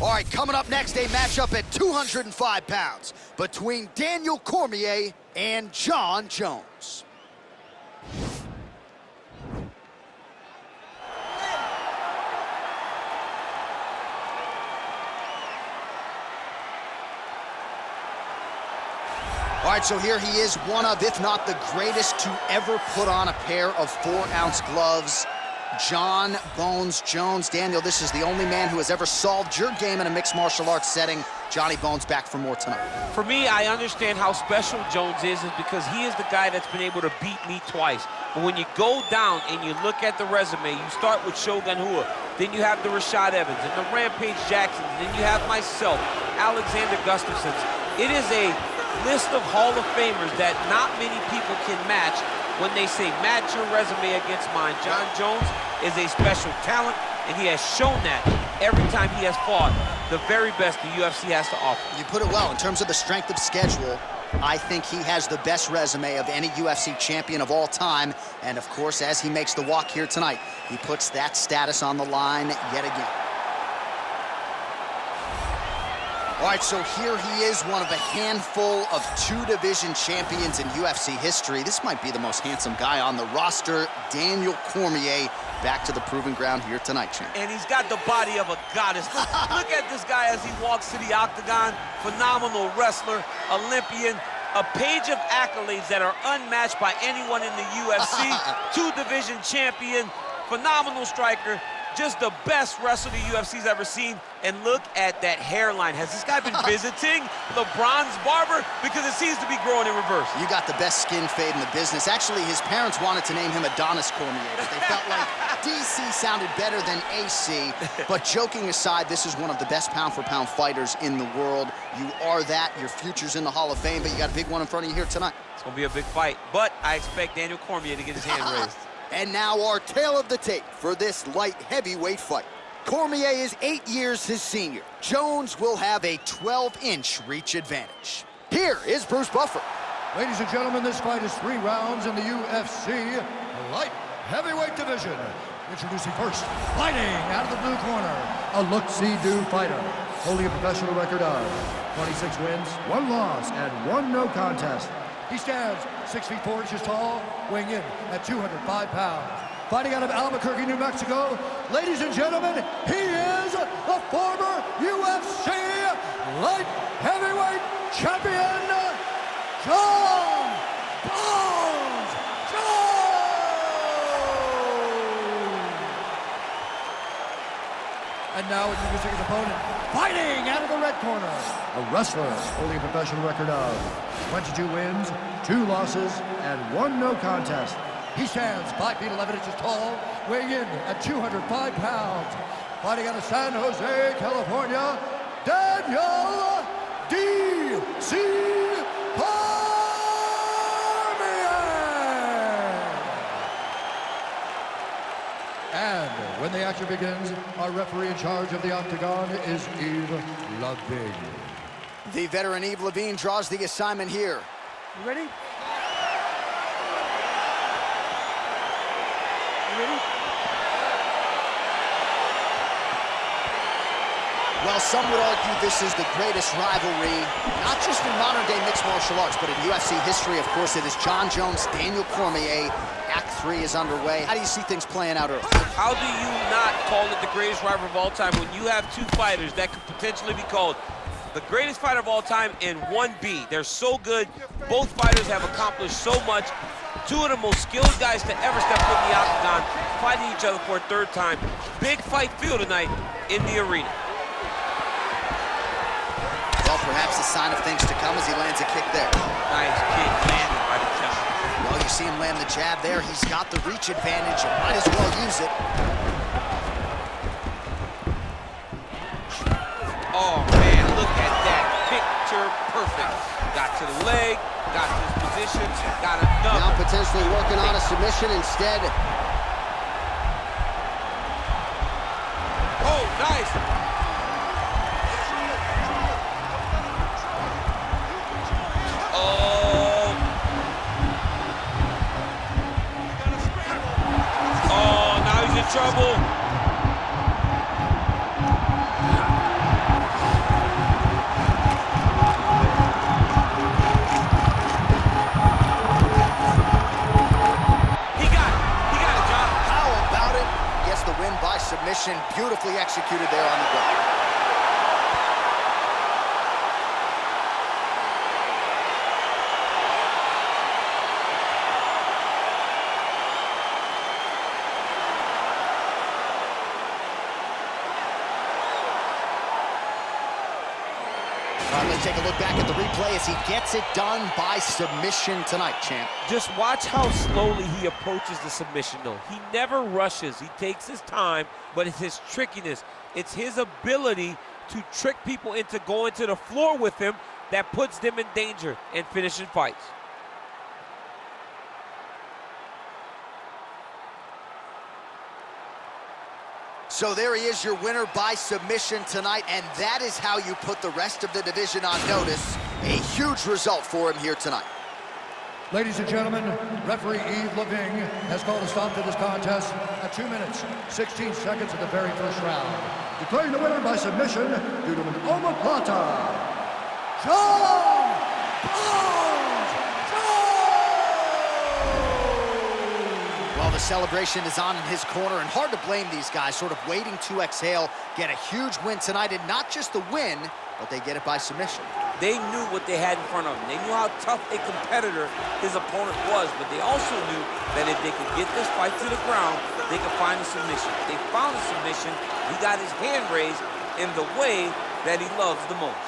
All right, coming up next, a matchup at 205 pounds between Daniel Cormier and Jon Jones. All right, so here he is, one of, if not the greatest to ever put on a pair of 4-ounce gloves. Jon Bones Jones. Daniel, this is the only man who has ever solved your game in a mixed martial arts setting. Johnny Bones back for more tonight. For me, I understand how special Jones is because he is the guy that's been able to beat me twice. But when you go down and you look at the resume, you start with Shogun Rua, then you have the Rashad Evans and the Rampage Jacksons, then you have myself, Alexander Gustafsson's. It is a list of Hall of Famers that not many people can match when they say match your resume against mine. Jon Jones is a special talent, and he has shown that every time he has fought the very best the UFC has to offer. You put it well. In terms of the strength of schedule, I think he has the best resume of any UFC champion of all time. And of course, as he makes the walk here tonight, he puts that status on the line yet again. All right, so here he is, one of a handful of 2-division champions in UFC history. This might be the most handsome guy on the roster, Daniel Cormier, back to the proving ground here tonight, champ. And he's got the body of a goddess. Look at this guy as he walks to the octagon. Phenomenal wrestler, Olympian, a page of accolades that are unmatched by anyone in the UFC. 2-division champion, phenomenal striker. Just the best wrestler the UFC's ever seen. And look at that hairline. Has this guy been visiting LeBron's barber? Because it seems to be growing in reverse. You got the best skin fade in the business. Actually, his parents wanted to name him Adonis Cormier, but they felt like DC sounded better than AC. But joking aside, this is one of the best pound-for-pound fighters in the world. You are that. Your future's in the Hall of Fame, but you got a big one in front of you here tonight. It's going to be a big fight, but I expect Daniel Cormier to get his hand raised. And now our tale of the tape for this light heavyweight fight. Cormier is 8 years his senior. Jones will have a 12-inch reach advantage. Here is Bruce Buffer. Ladies and gentlemen, this fight is 3 rounds in the UFC light heavyweight division. Introducing first, fighting out of the blue corner, a look-see-do fighter, holding a professional record of 26 wins, 1 loss, and 1 no contest. He stands 6 feet 4 inches tall, weighing in at 205 pounds. Fighting out of Albuquerque, New Mexico, ladies and gentlemen, he is the former UFC light heavyweight champion, Jon Bones Jones! And now introducing his opponent, fighting out of the red corner, a wrestler holding a professional record of 22 wins, 2 losses, and 1 no contest. He stands 5 feet 11 inches tall, weighing in at 205 pounds. Fighting out of San Jose, California, Daniel D.C. Cormier! And when the action begins, our referee in charge of the octagon is Yves Lavigne. The veteran Yves Lavigne draws the assignment here. You ready? You ready? Well, some would argue this is the greatest rivalry, not just in modern-day mixed martial arts, but in UFC history. Of course, it is Jon Jones, Daniel Cormier. Act 3 is underway. How do you see things playing out early? How do you not call it the greatest rivalry of all time when you have 2 fighters that could potentially be called the greatest fighter of all time and 1B? They're so good. Both fighters have accomplished so much. 2 of the most skilled guys to ever step foot in the octagon, fighting each other for a 3rd time. Big fight feel tonight in the arena. Well, perhaps a sign of things to come as he lands a kick there. Nice kick landed by the jab. Well, you see him land the jab there. He's got the reach advantage. You might as well use it. Oh, man, look at that. Picture perfect. Got to the leg, got to his position, got another. Now potentially working on a submission instead. Oh, nice. Oh. Oh, now he's in trouble. executed there on the ground. All right, let's take a look back at the replay as he gets it done by submission tonight, champ. Just watch how slowly he approaches the submission, though. He never rushes. He takes his time, but it's his trickiness. It's his ability to trick people into going to the floor with him that puts them in danger and finishing fights. So there he is, your winner by submission tonight, and that is how you put the rest of the division on notice. A huge result for him here tonight. Ladies and gentlemen, referee Yves Leving has called a stop to this contest at 2 minutes, 16 seconds of the very first round, declaring the winner by submission due to an omoplata, John Bones Jones! Well, the celebration is on in his corner, and hard to blame these guys, sort of waiting to exhale, get a huge win tonight, and not just the win, but they get it by submission. They knew what they had in front of them. They knew how tough a competitor his opponent was, but they also knew that if they could get this fight to the ground, they could find a submission. They found a submission. He got his hand raised in the way that he loves the most.